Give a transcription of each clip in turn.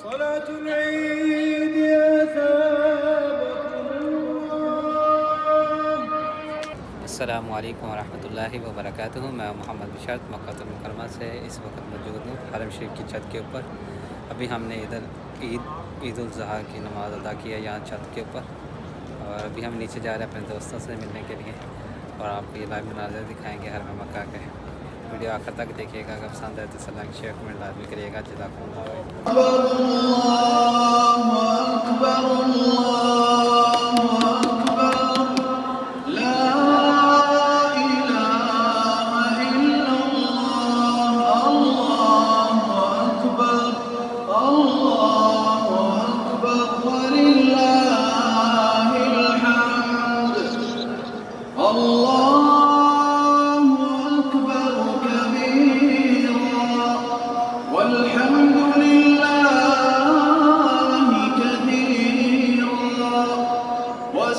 صلاة العيد يا ثابكم الله. अस्सलामु अलैकुम वरहमतुल्लाहि वबरकातुहू। मैं मोहम्मद बिशारत मक्कातुल मुकर्रमा से इस वक्त मौजूद हूँ हरम शरीफ की छत के ऊपर। अभी हमने इधर ईद उल ज़ुहा की नमाज़ अदा की है यहाँ छत के ऊपर, और अभी हम नीचे जा रहे हैं अपने दोस्तों से मिलने के लिए, और आपको ये लाइव मनाज़र दिखाएंगे हरम मक्का के। वीडियो आखिर तक देखिएगा, अगर पसंद आए तो लाइक शेयर कमेंट लाजमी करिएगा।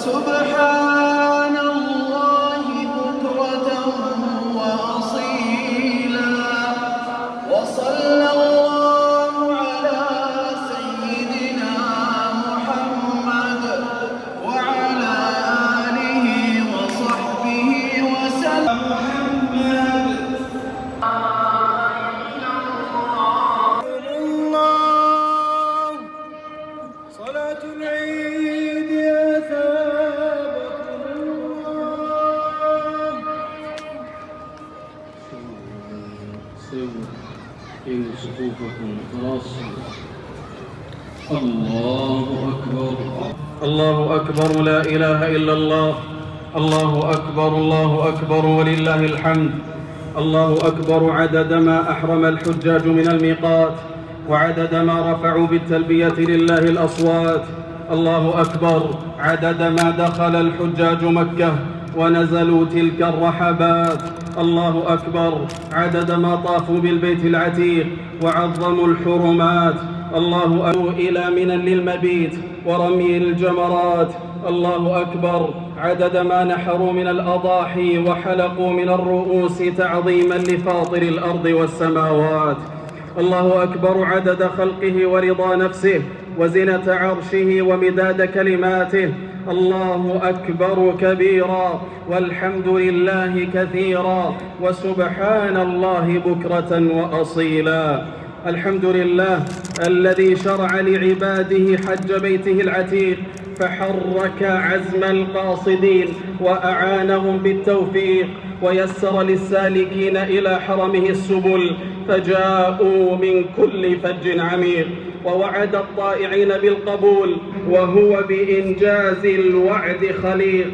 سبحان الله بكرة وأصيلا، وصلى الله على سيدنا محمد وعلى آله وصحبه وسلم. الله صلاة العيد يا ثابكم الله. سووا إن صفوفكم تراصوا. الله أكبر، الله أكبر، لا إله إلا الله. الله أكبر، الله أكبر ولله الحمد. الله أكبر عدد ما أحرم الحجاج من الميقات، وعدد ما رفعوا بالتلبية لله الأصوات. الله أكبر عدد ما دخل الحجاج مكة ونزلوا تلك الرحبات. الله أكبر عدد ما طافوا بالبيت العتيق وعظموا الحرمات. الله أكبر إلى منى للمبيت ورمي الجمرات. الله أكبر عدد ما نحروا من الأضاحي وحلقوا من الرؤوس تعظيما لفاطر الأرض والسماوات. الله أكبر عدد خلقه ورضا نفسه وزنة عرشه ومداد كلماته. الله أكبر كبيرا، والحمد لله كثيرا، وسبحان الله بكرة وأصيلا. الحمد لله الذي شرع لعباده حج بيته العتيق، فحرك عزم القاصدين وأعانهم بالتوفيق، ويسر للسالكين إلى حرمه السبل، فجاءوا من كل فج عميق، ووعد الطائعين بالقبول، وهو بإنجاز الوعد خليق.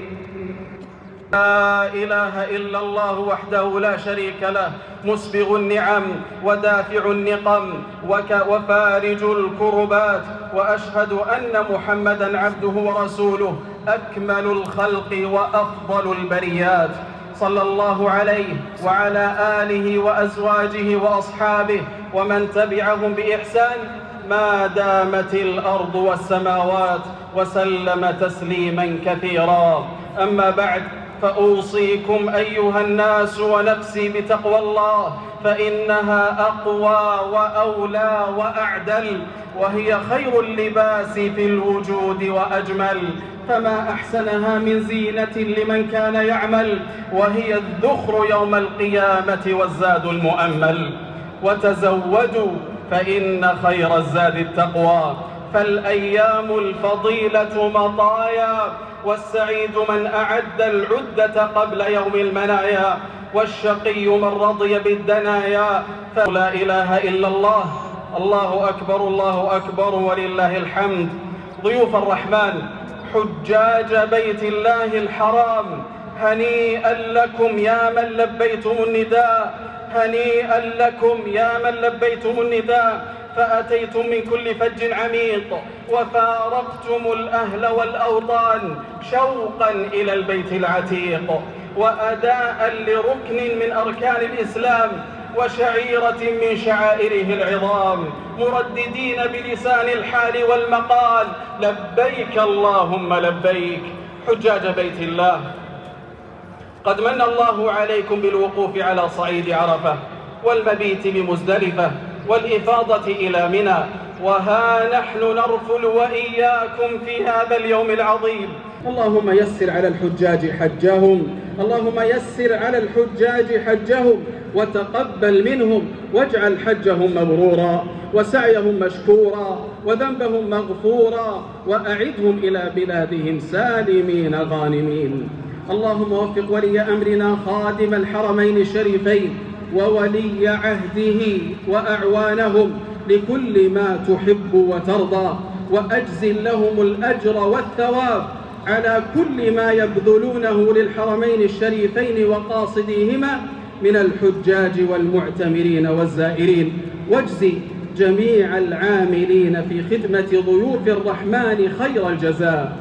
لا إله إلا الله وحده لا شريك له، مسبغ النعم ودافع النقم وفارج الكربات، وأشهد أن محمدًا عبده ورسوله أكمل الخلق وأفضل البريات، صلى الله عليه وعلى آله وأزواجه وأصحابه ومن تبعهم بإحسان ما دامت الأرض والسماوات، وسلم تسليما كثيرا. أما بعد، فأوصيكم أيها الناس ونفسي بتقوى الله، فإنها أقوى وأولى وأعدل، وهي خير اللباس في الوجود وأجمل، فما أحسنها من زينة لمن كان يعمل، وهي الذخر يوم القيامة والزاد المؤمل. وتزودوا فإن خير الزاد التقوى، فالأيام الفضيلة مطايا، والسعيد من أعد العدة قبل يوم المنايا، والشقي من رضي بالدنايا. فلا إله إلا الله. الله أكبر، الله أكبر ولله الحمد. ضيوف الرحمن، حجاج بيت الله الحرام، هنيئا لكم يا من لبيتم النداء، هنيئا لكم يا من لبيتم النداء، فأتيتم من كل فج عميق، وفارقتم الأهل والأوطان شوقا إلى البيت العتيق، وأداء لركن من أركان الإسلام وشعيرة من شعائره العظام، مرددين بلسان الحال والمقال لبيك اللهم لبيك. حجاج بيت الله، قد من الله عليكم بالوقوف على صعيد عرفة والمبيت بمزدلفة والإفاضة إلى منى، وها نحن نرفل وإياكم في هذا اليوم العظيم. اللهم يسر على الحجاج حجهم، اللهم يسر على الحجاج حجهم وتقبل منهم، واجعل حجهم مبرورا وسعيهم مشكورا وذنبهم مغفورا، وأعدهم إلى بلادهم سالمين غانمين. اللهم وفق ولي أمرنا خادم الحرمين الشريفين وولي عهده وأعوانهم لكل ما تحب وترضى، وأجزل لهم الأجر والثواب على كل ما يبذلونه للحرمين الشريفين وقاصديهما من الحجاج والمعتمرين والزائرين، واجزي جميع العاملين في خدمة ضيوف الرحمن خير الجزاء.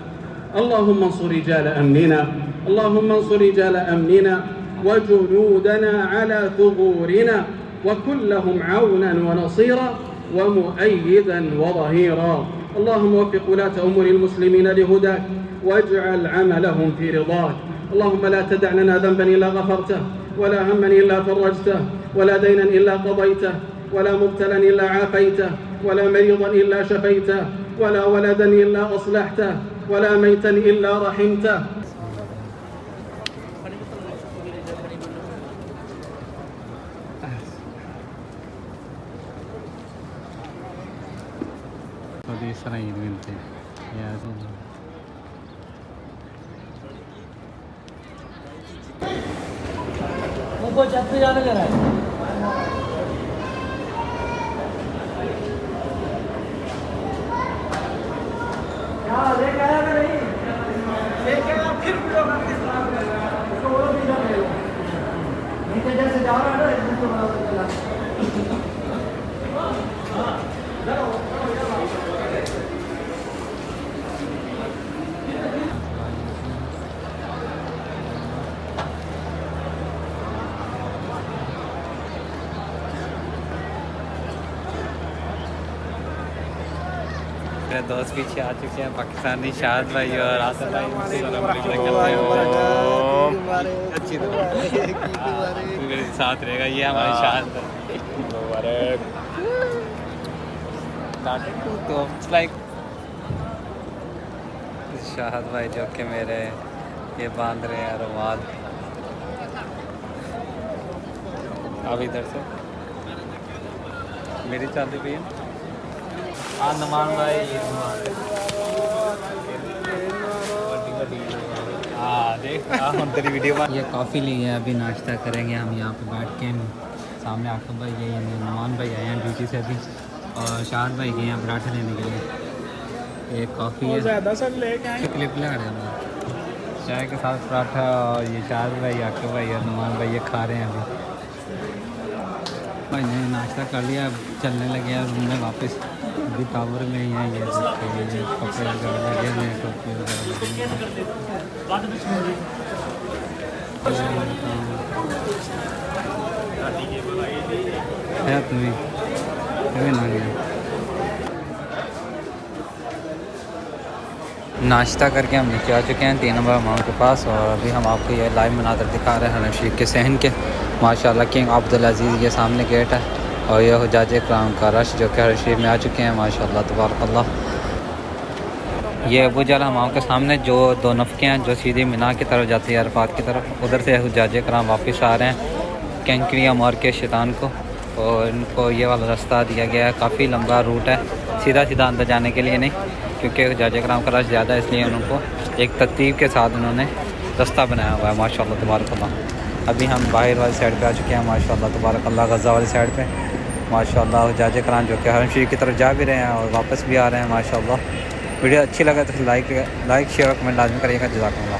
اللهم انصر رجال أمننا، اللهم انصر رجال أمننا وجنودنا على ثغورنا، وكن لهم عونا ونصيرا ومؤيدا وظهيرا. اللهم وفق ولاة أمور المسلمين لهداك واجعل عملهم في رضاك. اللهم لا تدع لنا ذنبا إلا غفرته، ولا هما إلا فرجته، ولا دينا إلا قضيته، ولا مبتلا إلا عافيته، ولا مريضا إلا شفيته، ولا ولدا إلا أصلحته، ولا ميتا إلا رحمته. मेरे दोस्त पीछे आ चुके हैं, पाकिस्तानी शाद भाई और आसफ भाई अच्छी तरह साथ रहेगा। ये हमारे शाद तो लाइक शाहद भाई जो कि मेरे ये बांध रहे हैं रुमाल। अब इधर से मेरी चालती भी है। हाँ नमान भाई हाँ देख हम तेरी वीडियो में ये कॉफ़ी ली है, अभी नाश्ता करेंगे हम यहाँ पे बैठ के। सामने आसफ भाई ये नमान भाई आए हैं ड्यूटी से अभी, और शाहद भाई गए हैं पराठे लेने के लिए। एक कॉफ़ी है, ज़्यादा सर लेके आए क्लिप लगा रहे हैं चाय के साथ पराठा, और ये शाहद भाई आसफ भाई और नमान भाई ये खा रहे हैं अभी। भाई ने नाश्ता कर लिया, चलने लगे हैं रूम में वापस। अभी टावर में ही है ये कपड़े वगैरह लगे हुए हैं, टोपी वगैरह है तुम्हें ना गया। नाश्ता करके हम नीचे आ चुके हैं 3 नंबर मामा के पास, और अभी हम आपको ये लाइव मनाज़र दिखा रहे हैं हरम शरीफ के सहन के। माशाल्लाह किंग अब्दुल अज़ीज़ ये सामने गेट है, और ये हुज्जाज इकराम का रश जो कि हरम शरीफ में आ चुके हैं माशाल्लाह तबारकल्लाह। ये अबू जहल हमाम के सामने जो 2 नफ़के हैं जो सीधे मीना की तरफ जाती है अरफात की तरफ, उधर से हुज्जाज इकराम वापस आ रहे हैं कैंकरिया मार के शैतान को, और इनको ये वाला रास्ता दिया गया है। काफ़ी लंबा रूट है, सीधा सीधा अंदर जाने के लिए नहीं, क्योंकि हुज्जाज इकराम का रश ज़्यादा है, इसलिए उनको एक तरतीब के साथ उन्होंने रास्ता बनाया हुआ है माशाल्लाह तबारकल्लाह। अभी हम बाहर वाली साइड पे आ चुके हैं माशाल्लाह तबारकल्लाह, गज़ा वाली साइड पे माशाल्लाह हुज्जाज इकराम जो कि हरम शरीफ की तरफ जा भी रहे हैं और वापस भी आ रहे हैं माशाल्लाह। वीडियो अच्छी लगा तो लाइक शेयर और कमेंट लाजमी करिएगा। जज़ाकल्लाह।